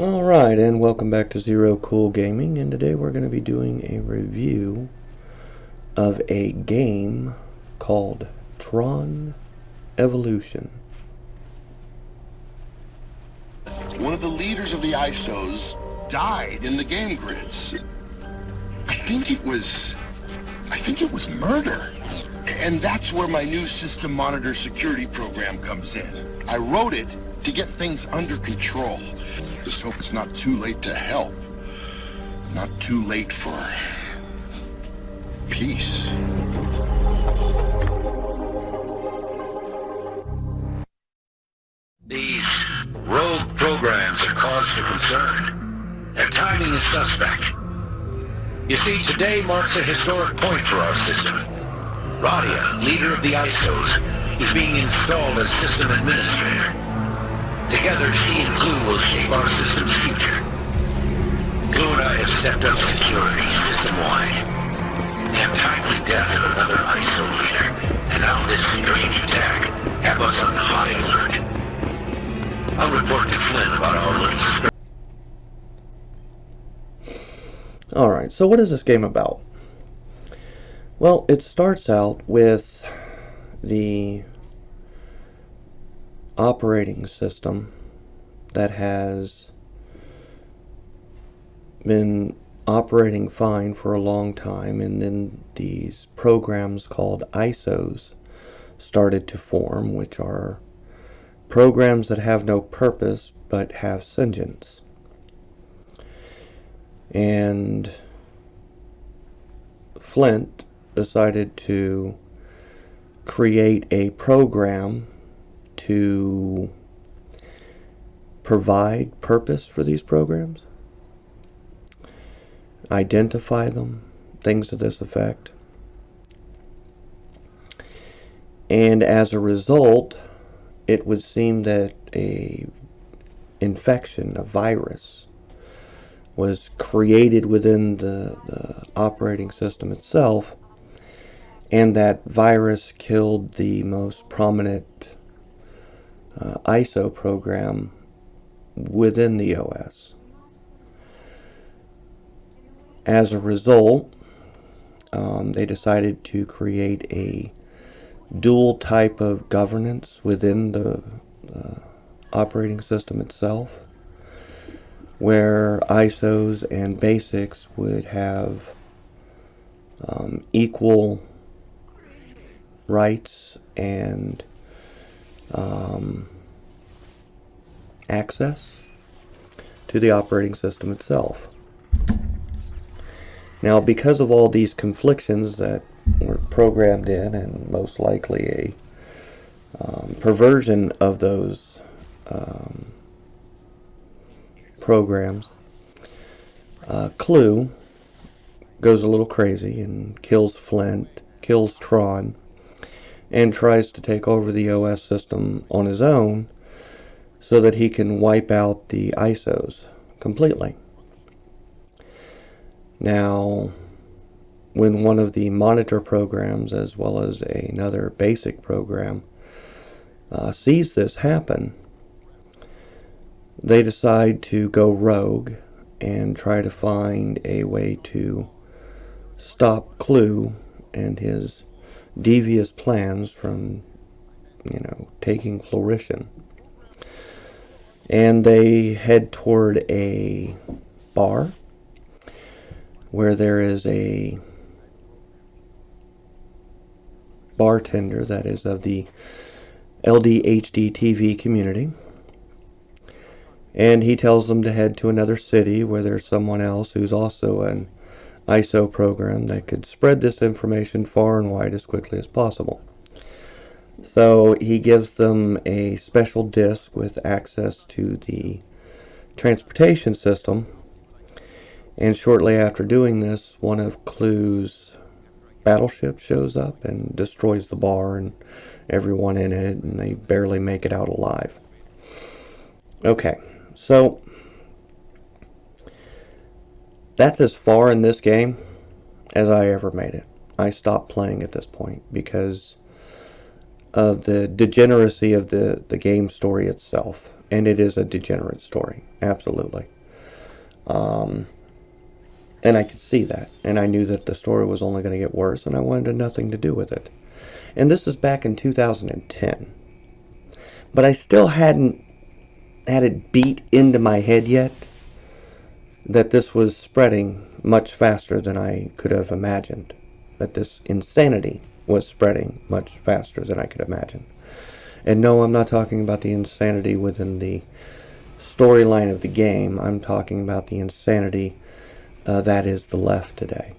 Alright, and welcome back to Zero Cool Gaming, and today we're going to be doing a review of a game called Tron Evolution. One of the leaders of the ISOs died in the game grids. I think it was murder. And that's where my new system monitor security program comes in. I wrote it to get things under control. Just hope it's not too late to help. Not too late for peace. These rogue programs are cause for concern. Their timing is suspect. You see, today marks a historic point for our system. Radia, leader of the ISOs, is being installed as system administrator. Together, she and Clue will shape our system's future. Clue and I have stepped up security system-wide. The untimely death of another ISO leader, and now this strange attack, have us on high alert. I'll report to Flynn about our little script. Alright, so what is this game about? Well, it starts out with the operating system that has been operating fine for a long time, and then these programs called ISOs started to form, which are programs that have no purpose but have sentience. And Flint decided to create a program to provide purpose for these programs, identify them, things to this effect. And as a result, it would seem that a infection, a virus, was created within the operating system itself, and that virus killed the most prominent ISO program within the OS. As a result, they decided to create a dual type of governance within the operating system itself, where ISOs and basics would have equal rights and access to the operating system itself. Now, because of all these conflictions that were programmed in, and most likely a perversion of those programs, Clue goes a little crazy and kills Flint, kills Tron, and tries to take over the OS system on his own so that he can wipe out the ISOs completely. Now, when one of the monitor programs, as well as another basic program, sees this happen, they decide to go rogue and try to find a way to stop Clue and his devious plans from, taking fruition. And they head toward a bar where there is a bartender that is of the LDHD TV community, and he tells them to head to another city where there's someone else who's also an ISO program that could spread this information far and wide as quickly as possible. So he gives them a special disc with access to the transportation system, and shortly after doing this, one of Clue's battleships shows up and destroys the bar and everyone in it, and they barely make it out alive. Okay, so that's as far in this game as I ever made it. I stopped playing at this point because of the degeneracy of the game story itself. And it is a degenerate story, absolutely. And I could see that. And I knew that the story was only going to get worse, and I wanted nothing to do with it. And this is back in 2010. But I still hadn't had it beat into my head yet that this was spreading much faster than I could have imagined. That this insanity was spreading much faster than I could imagine. And no, I'm not talking about the insanity within the storyline of the game. I'm talking about the insanity that is the left today.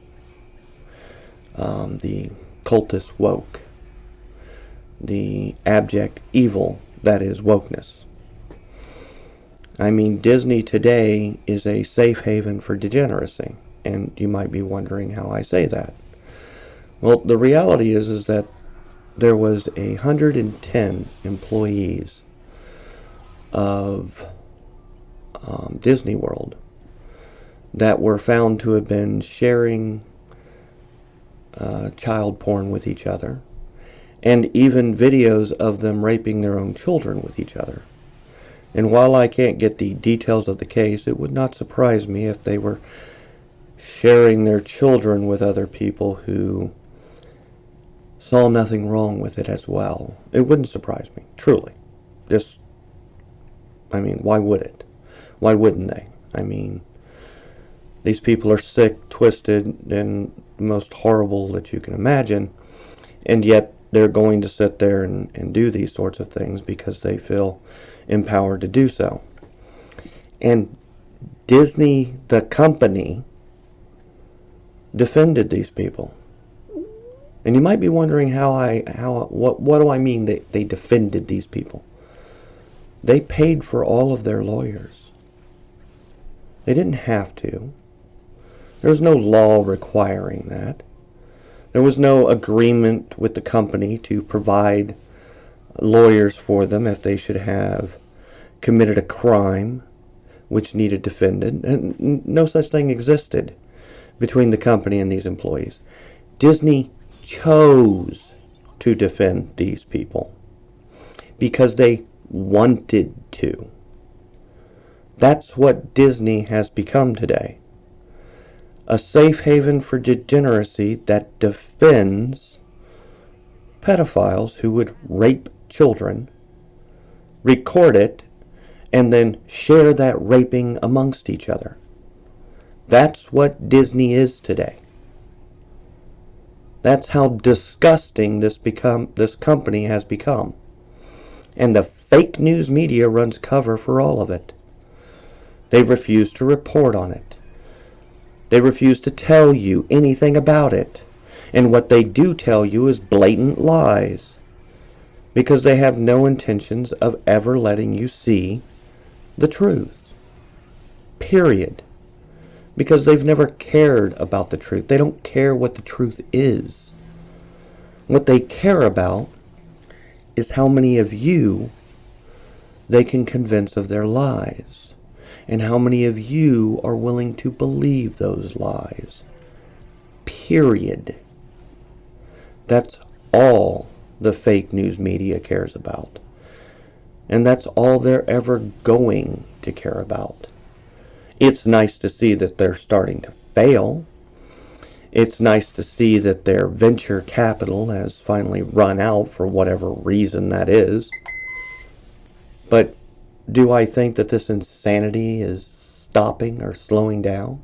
The cultist woke. The abject evil that is wokeness. I mean, Disney today is a safe haven for degeneracy. And you might be wondering how I say that. Well, the reality is that there was 110 employees of Disney World that were found to have been sharing child porn with each other, and even videos of them raping their own children with each other. And while I can't get the details of the case, it would not surprise me if they were sharing their children with other people who saw nothing wrong with it as well. It wouldn't surprise me, truly. I mean, why would it? Why wouldn't they? I mean, these people are sick, twisted, and the most horrible that you can imagine, and yet they're going to sit there and do these sorts of things because they feel empowered to do so. And Disney, the company, defended these people. And you might be wondering what do I mean they defended these people? They paid for all of their lawyers. They didn't have to. There was no law requiring that. There was no agreement with the company to provide lawyers for them if they should have committed a crime which needed defended. And no such thing existed between the company and these employees. Disney chose to defend these people because they wanted to. That's what Disney has become today. A safe haven for degeneracy that defends pedophiles who would rape children, record it, and then share that raping amongst each other. That's what Disney is today. That's how disgusting this company has become. And the fake news media runs cover for all of it. They refuse to report on it. They refuse to tell you anything about it. And what they do tell you is blatant lies. Because they have no intentions of ever letting you see the truth. Period. Because they've never cared about the truth. They don't care what the truth is. What they care about is how many of you they can convince of their lies. And how many of you are willing to believe those lies. Period. That's all the fake news media cares about. And that's all they're ever going to care about. It's nice to see that they're starting to fail. It's nice to see that their venture capital has finally run out for whatever reason that is. But do I think that this insanity is stopping or slowing down?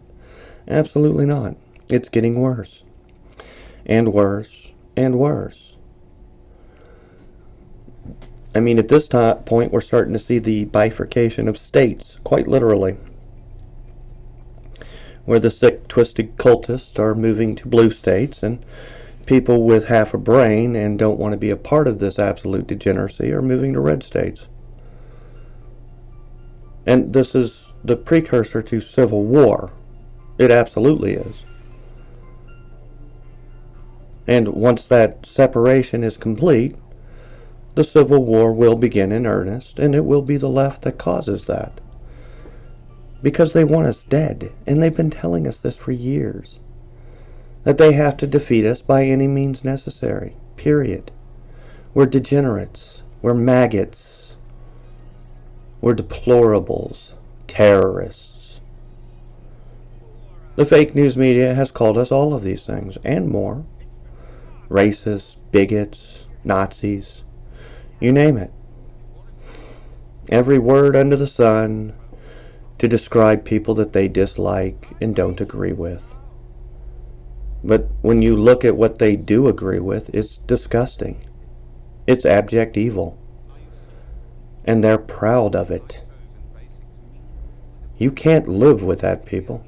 Absolutely not. It's getting worse. And worse. And worse. I mean, at this point, we're starting to see the bifurcation of states, quite literally. Where the sick, twisted cultists are moving to blue states, and people with half a brain and don't want to be a part of this absolute degeneracy are moving to red states. And this is the precursor to civil war. It absolutely is. And once that separation is complete, the civil war will begin in earnest, and it will be the left that causes that. Because they want us dead, and they've been telling us this for years. That they have to defeat us by any means necessary. Period. We're degenerates. We're maggots. We're deplorables, terrorists. The fake news media has called us all of these things, and more. Racists, bigots, Nazis, you name it. Every word under the sun to describe people that they dislike and don't agree with. But when you look at what they do agree with, it's disgusting. It's abject evil. And they're proud of it. You can't live with that, people.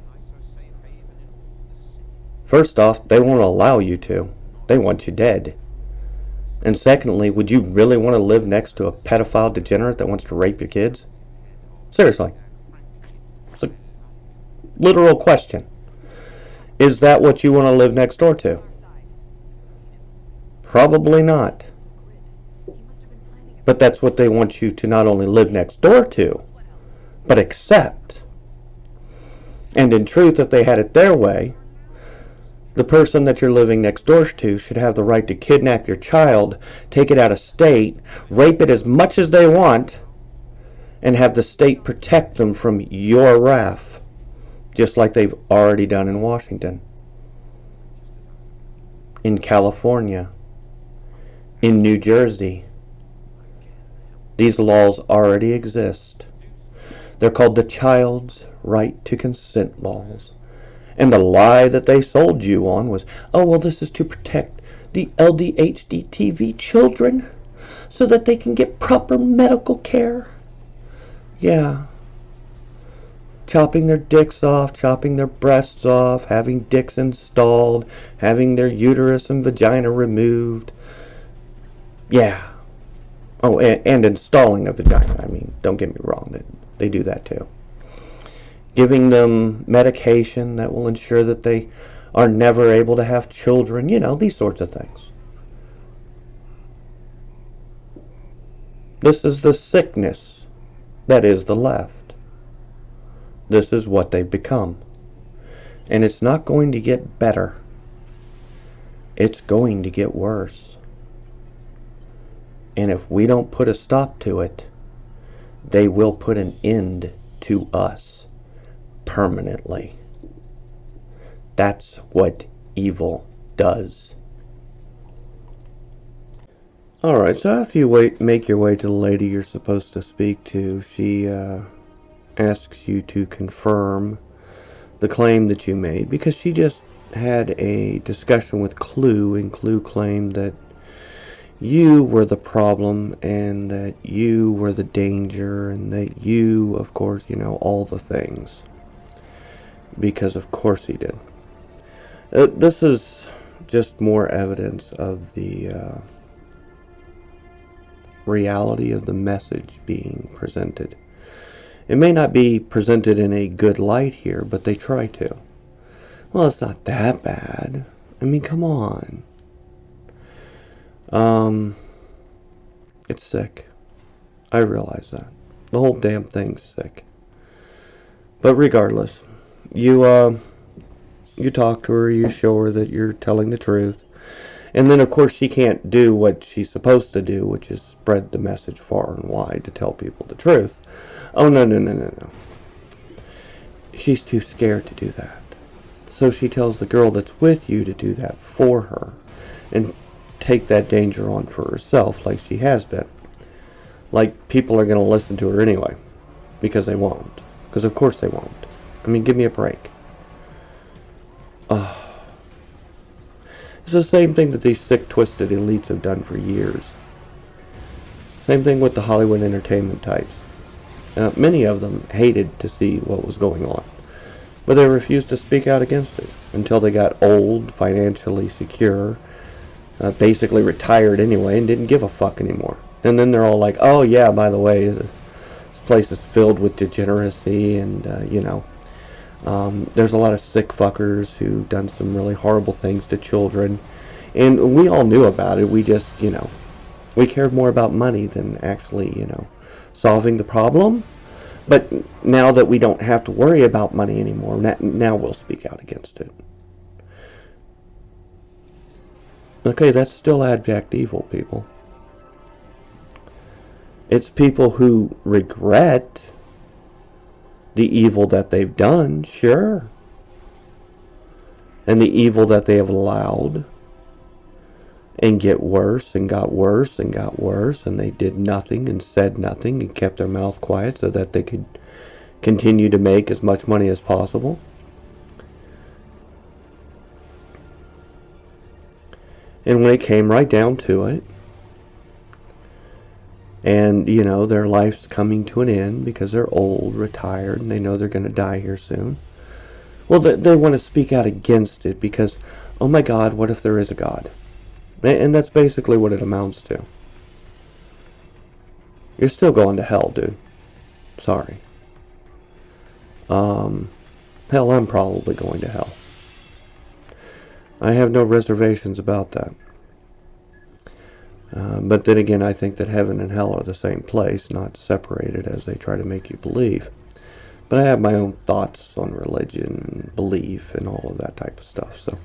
First off, they won't allow you to. They want you dead. And secondly, would you really want to live next to a pedophile degenerate that wants to rape your kids? Seriously. It's a literal question. Is that what you want to live next door to? Probably not. But that's what they want you to not only live next door to, but accept. And in truth, if they had it their way, the person that you're living next door to should have the right to kidnap your child, take it out of state, rape it as much as they want, and have the state protect them from your wrath, just like they've already done in Washington, in California, in New Jersey. These laws already exist. They're called the Child's Right to Consent laws. And the lie that they sold you on was, oh, well, this is to protect the LDHD TV children so that they can get proper medical care. Yeah. Chopping their dicks off, chopping their breasts off, having dicks installed, having their uterus and vagina removed. Yeah. Oh, and installing a vagina. I mean, don't get me wrong. They do that too. Giving them medication that will ensure that they are never able to have children. You know, these sorts of things. This is the sickness that is the left. This is what they've become. And it's not going to get better. It's going to get worse. And if we don't put a stop to it, they will put an end to us permanently. That's what evil does. Alright, so after you make your way to the lady you're supposed to speak to, she asks you to confirm the claim that you made, because she just had a discussion with Clue, and Clue claimed that you were the problem, and that you were the danger, and that you, of course, you know, all the things. Because of course he did. This is just more evidence of the reality of the message being presented. It may not be presented in a good light here, but they try to. Well, it's not that bad. I mean, come on. It's sick. I realize that. The whole damn thing's sick. But regardless, you talk to her, you show her that you're telling the truth. And then, of course, she can't do what she's supposed to do, which is spread the message far and wide to tell people the truth. Oh, no. She's too scared to do that. So she tells the girl that's with you to do that for her. And take that danger on for herself, like she has been. Like, people are going to listen to her anyway. Because they won't. Because of course they won't. I mean, give me a break. It's the same thing that these sick, twisted elites have done for years. Same thing with the Hollywood entertainment types. Many of them hated to see what was going on. But they refused to speak out against it until they got old, financially secure, basically retired anyway, and didn't give a fuck anymore. And then they're all like, oh yeah, by the way, this place is filled with degeneracy, and there's a lot of sick fuckers who've done some really horrible things to children. And we all knew about it. We just, we cared more about money than actually, solving the problem. But now that we don't have to worry about money anymore, now we'll speak out against it. Okay, that's still abject evil, people. It's people who regret the evil that they've done, sure. And the evil that they have allowed. And get worse and got worse and got worse. And they did nothing and said nothing and kept their mouth quiet so that they could continue to make as much money as possible. And when it came right down to it, and, you know, their life's coming to an end because they're old, retired, and they know they're going to die here soon. Well, they want to speak out against it because, oh my God, what if there is a God? And that's basically what it amounts to. You're still going to hell, dude. Sorry. Hell, I'm probably going to hell. I have no reservations about that. But then again, I think that heaven and hell are the same place, not separated as they try to make you believe. But I have my own thoughts on religion, belief, and all of that type of stuff. So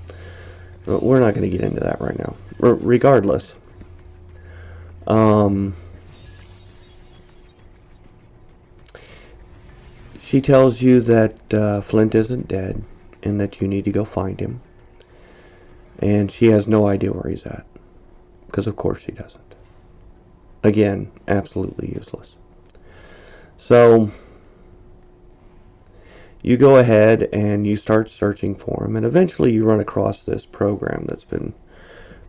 we're not going to get into that right now. Regardless, she tells you that Flint isn't dead and that you need to go find him. And she has no idea where he's at. Because of course she doesn't. Again, absolutely useless. So you go ahead and you start searching for him, and eventually you run across this program that's been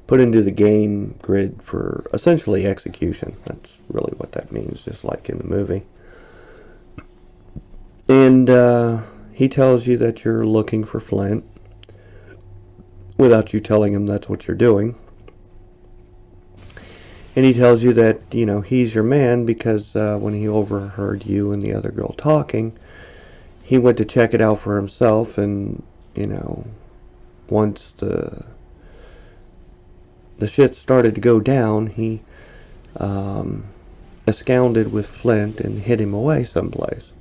put into the game grid for essentially execution. That's really what that means, just like in the movie. And he tells you that you're looking for Flint without you telling him that's what you're doing. And he tells you that, you know, he's your man because when he overheard you and the other girl talking, he went to check it out for himself, and, you know, once the shit started to go down, he absconded with Flint and hid him away someplace.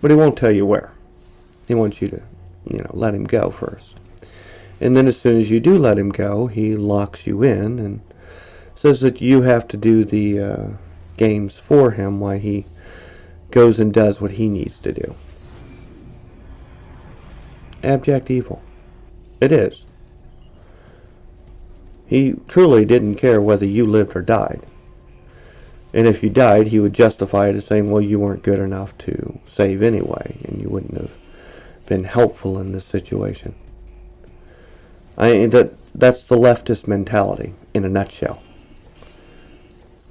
But he won't tell you where. He wants you to, you know, let him go first. And then as soon as you do let him go, he locks you in and says that you have to do the games for him while he goes and does what he needs to do. Abject evil. It is. He truly didn't care whether you lived or died. And if you died, he would justify it as saying, well, you weren't good enough to save anyway, and you wouldn't have been helpful in this situation. That's the leftist mentality in a nutshell.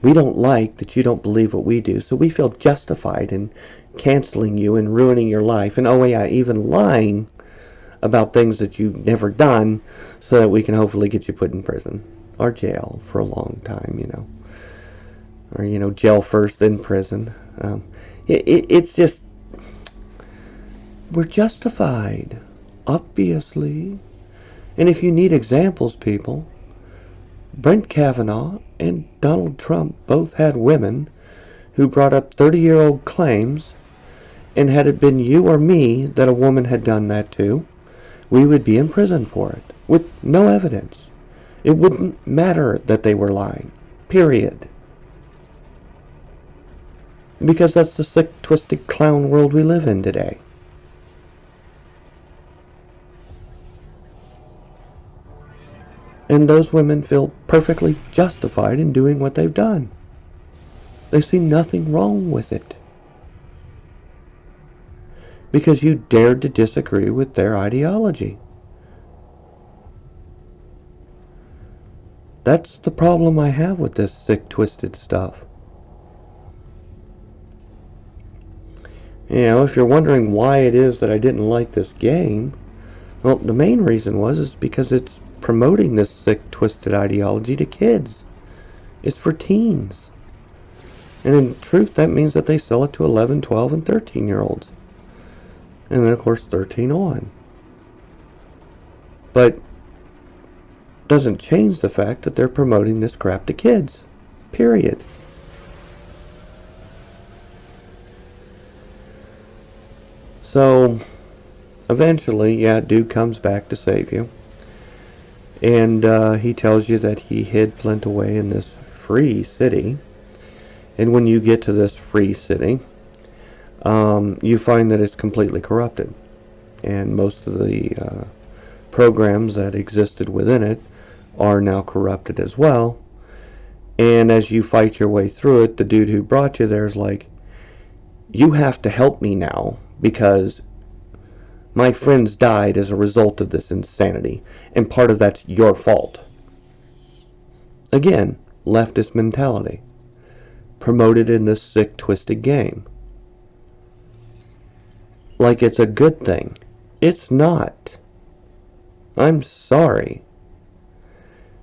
We don't like that you don't believe what we do, so we feel justified in canceling you and ruining your life, and oh yeah, even lying about things that you've never done so that we can hopefully get you put in prison or jail for a long time, you know. Or, you know, jail first, then prison. It's just, we're justified, obviously. And if you need examples, people, Brent Kavanaugh and Donald Trump both had women who brought up 30-year-old claims, and had it been you or me that a woman had done that to, we would be in prison for it, with no evidence. It wouldn't matter that they were lying. Period. Because that's the sick, twisted clown world we live in today. And those women feel perfectly justified in doing what they've done. They see nothing wrong with it. Because you dared to disagree with their ideology. That's the problem I have with this sick, twisted stuff. You know, if you're wondering why it is that I didn't like this game, well, the main reason is because it's promoting this sick, twisted ideology to kids. It's for teens. And in truth, that means that they sell it to 11, 12, and 13-year-olds. And then, of course, 13 on. But doesn't change the fact that they're promoting this crap to kids. Period. So, eventually, yeah, dude comes back to save you. And he tells you that he hid Flint away in this free city. And when you get to this free city, you find that it's completely corrupted. And most of the programs that existed within it are now corrupted as well. And as you fight your way through it, the dude who brought you there is like, you have to help me now because my friends died as a result of this insanity, and part of that's your fault. Again, leftist mentality, promoted in this sick, twisted game. Like it's a good thing. It's not. I'm sorry.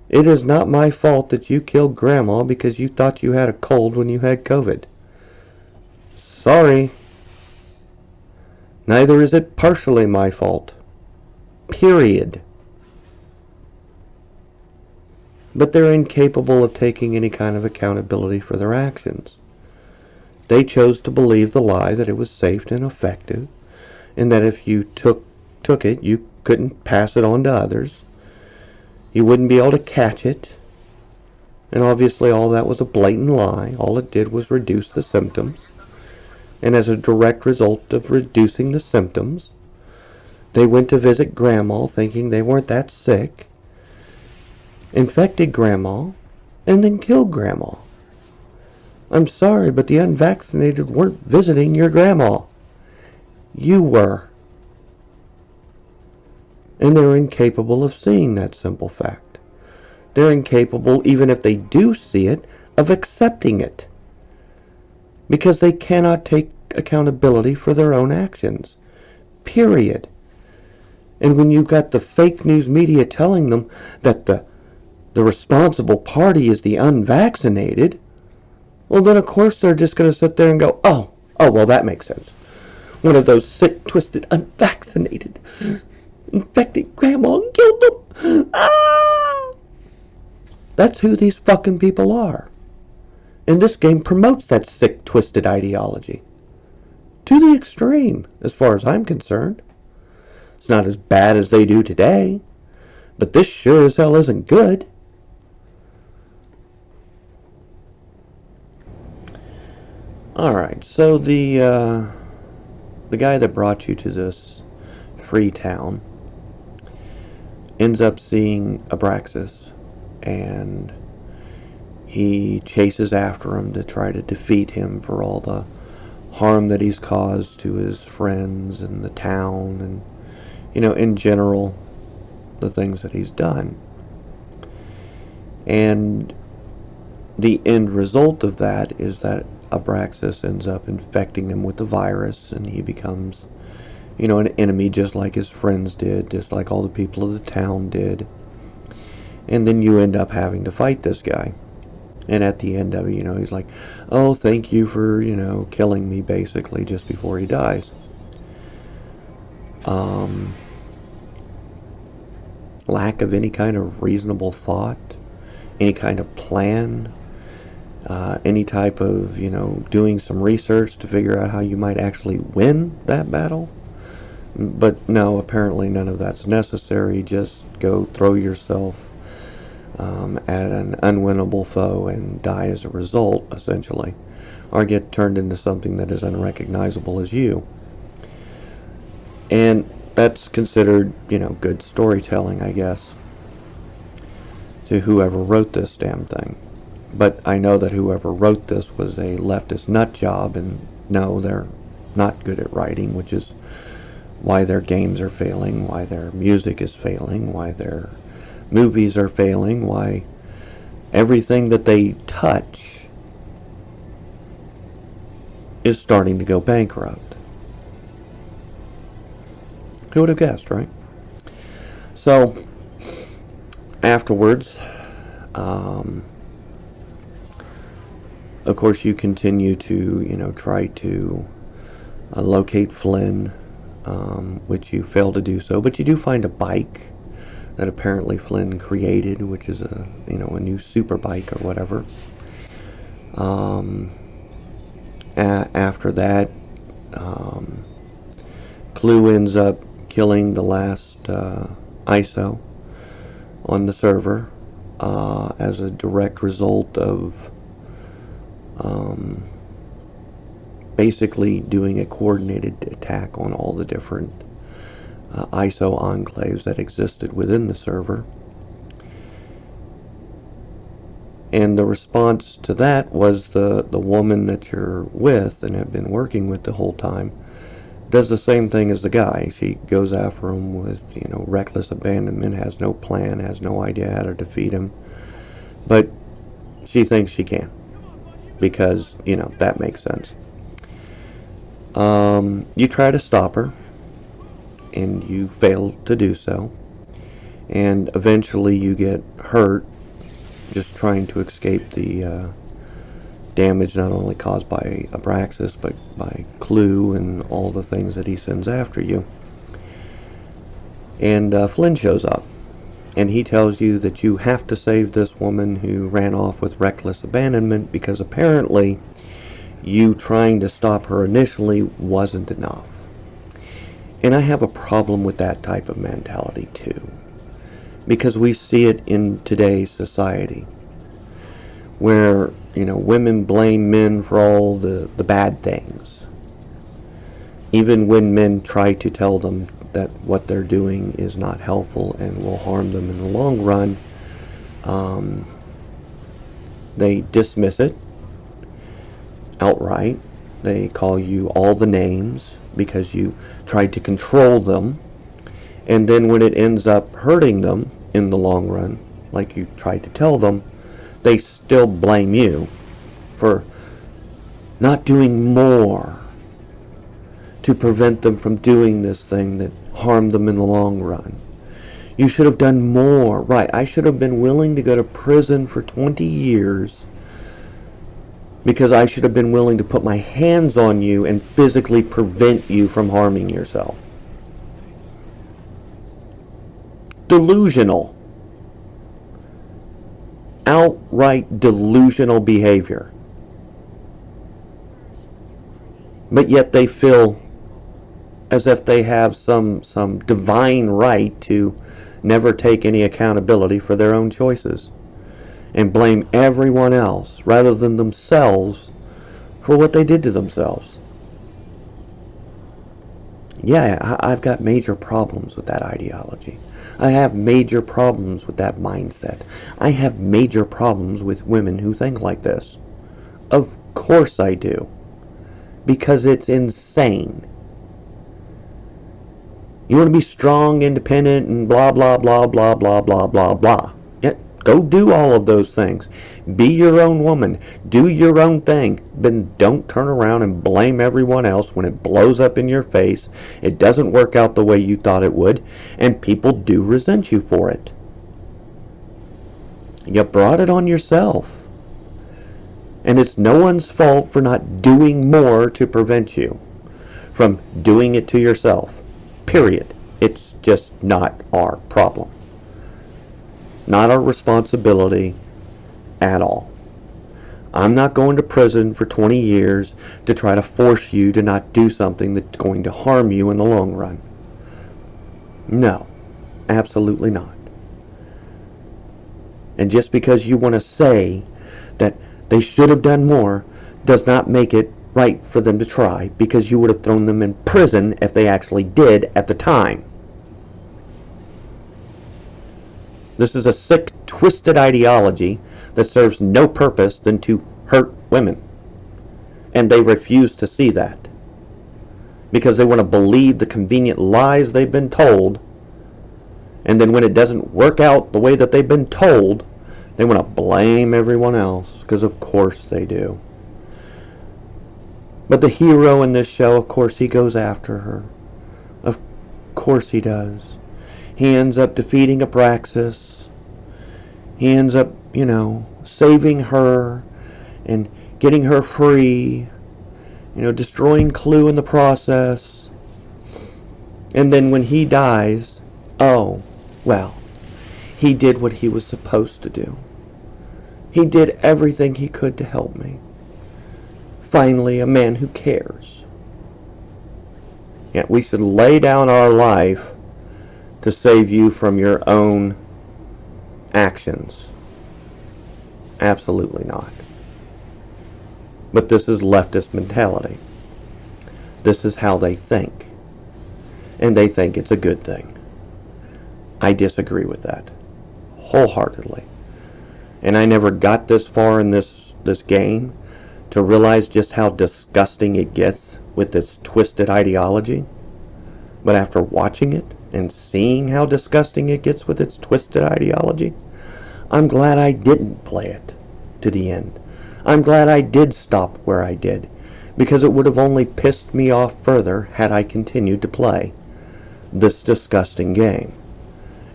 It is not my fault that you killed Grandma because you thought you had a cold when you had COVID. Sorry. Neither is it partially my fault. Period. But they're incapable of taking any kind of accountability for their actions. They chose to believe the lie that it was safe and effective, and that if you took it, you couldn't pass it on to others. You wouldn't be able to catch it. And obviously all that was a blatant lie. All it did was reduce the symptoms. And as a direct result of reducing the symptoms, they went to visit Grandma thinking they weren't that sick, infected Grandma, and then killed Grandma. I'm sorry, but the unvaccinated weren't visiting your Grandma. You were. And they're incapable of seeing that simple fact. They're incapable, even if they do see it, of accepting it. Because they cannot take accountability for their own actions. Period. And when you've got the fake news media telling them that the responsible party is the unvaccinated, well then of course they're just going to sit there and go, oh, well that makes sense. One of those sick, twisted, unvaccinated infected Grandma and killed them. Ah! That's who these fucking people are. And this game promotes that sick, twisted ideology. To the extreme, as far as I'm concerned. It's not as bad as they do today, but this sure as hell isn't good. Alright, so the guy that brought you to this free town ends up seeing Abraxas, and he chases after him to try to defeat him for all the harm that he's caused to his friends and the town and, in general, the things that he's done. And the end result of that is that Abraxas ends up infecting him with the virus, and he becomes, an enemy just like his friends did, just like all the people of the town did. And then you end up having to fight this guy. And at the end of it, he's like, oh, thank you for, killing me, basically, just before he dies. Lack of any kind of reasonable thought, any kind of plan, any type of, doing some research to figure out how you might actually win that battle. But no, apparently none of that's necessary. Just go throw yourself at an unwinnable foe and die as a result, essentially. Or get turned into something that is unrecognizable as you. And that's considered, good storytelling, I guess, to whoever wrote this damn thing. But I know that whoever wrote this was a leftist nut job, and no, they're not good at writing, which is why their games are failing, why their music is failing, why their movies are failing, why everything that they touch is starting to go bankrupt. Who would have guessed, right? So, afterwards, of course you continue to, try to locate Flynn, which you fail to do so, but you do find a bike that apparently Flynn created, which is a new super bike or whatever. After that, Clue ends up killing the last ISO on the server as a direct result of basically doing a coordinated attack on all the different ISO enclaves that existed within the server. And the response to that was the woman that you're with and have been working with the whole time does the same thing as the guy. She goes after him with, reckless abandonment, has no plan, has no idea how to defeat him. But she thinks she can. Because, that makes sense. You try to stop her, and you fail to do so. And eventually you get hurt just trying to escape the damage not only caused by Abraxas, but by Clue and all the things that he sends after you. And Flynn shows up, and he tells you that you have to save this woman who ran off with reckless abandonment, because apparently you trying to stop her initially wasn't enough. And I have a problem with that type of mentality too, because we see it in today's society, where women blame men for all the bad things, even when men try to tell them that what they're doing is not helpful and will harm them in the long run. They dismiss it outright. They call you all the names because you tried to control them, and then when it ends up hurting them in the long run, like you tried to tell them, they still blame you for not doing more to prevent them from doing this thing that harmed them in the long run. You should have done more. Right, I should have been willing to go to prison for 20 years because I should have been willing to put my hands on you and physically prevent you from harming yourself. Delusional. Outright delusional behavior. But yet they feel as if they have some divine right to never take any accountability for their own choices and blame everyone else rather than themselves for what they did to themselves. Yeah, I've got major problems with that ideology. I have major problems with that mindset. I have major problems with women who think like this. Of course I do. Because it's insane. You want to be strong, independent, and blah, blah, blah, blah, blah, blah, blah, blah. Yeah, go do all of those things. Be your own woman. Do your own thing. Then don't turn around and blame everyone else when it blows up in your face. It doesn't work out the way you thought it would, and people do resent you for it. You brought it on yourself. And it's no one's fault for not doing more to prevent you from doing it to yourself. Period. It's just not our problem. Not our responsibility at all. I'm not going to prison for 20 years to try to force you to not do something that's going to harm you in the long run. No, absolutely not. And just because you want to say that they should have done more does not make it right for them to try, because you would have thrown them in prison if they actually did at the time. This is a sick, twisted ideology that serves no purpose than to hurt women. And they refuse to see that, because they want to believe the convenient lies they've been told, and then when it doesn't work out the way that they've been told, they want to blame everyone else, because of course they do. But the hero in this show, of course, he goes after her. Of course he does. He ends up defeating Abraxas. He ends up, saving her and getting her free. Destroying Clue in the process. And then when he dies, he did what he was supposed to do. He did everything he could to help me. Finally, a man who cares. Yet we should lay down our life to save you from your own actions. Absolutely not. But this is leftist mentality. This is how they think. And they think it's a good thing. I disagree with that wholeheartedly. And I never got this far in this game to realize just how disgusting it gets with this twisted ideology. But after watching it and seeing how disgusting it gets with its twisted ideology, I'm glad I didn't play it to the end. I'm glad I did stop where I did, because it would have only pissed me off further had I continued to play this disgusting game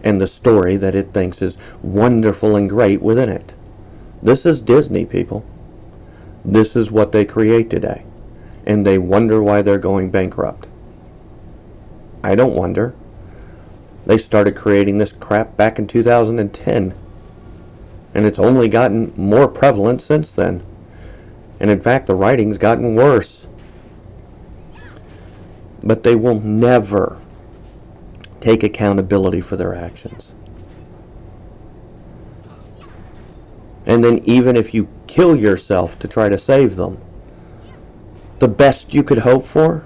and the story that it thinks is wonderful and great within it. This is Disney, people. This is what they create today, and they wonder why they're going bankrupt. I don't wonder. They started creating this crap back in 2010, and it's only gotten more prevalent since then. And in fact, the writing's gotten worse. But they will never take accountability for their actions. And then even if you kill yourself to try to save them, the best you could hope for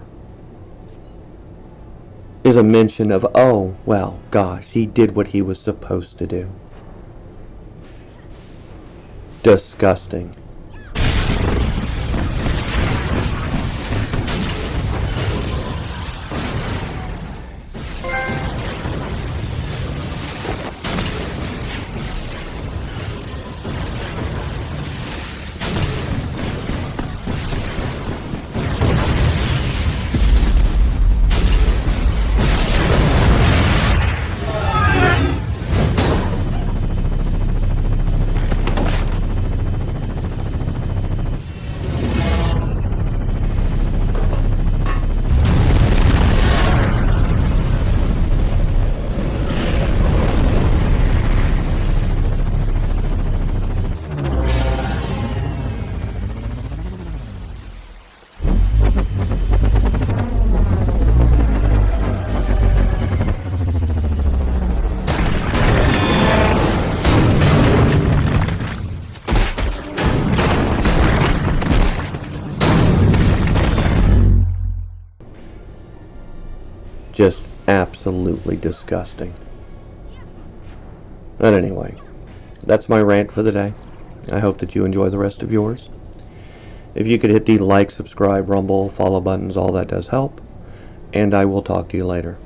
is a mention of, oh, well, gosh, he did what he was supposed to do. Disgusting. Just absolutely disgusting. But anyway, that's my rant for the day. I hope that you enjoy the rest of yours. If you could hit the like, subscribe, rumble, follow buttons, all that does help. And I will talk to you later.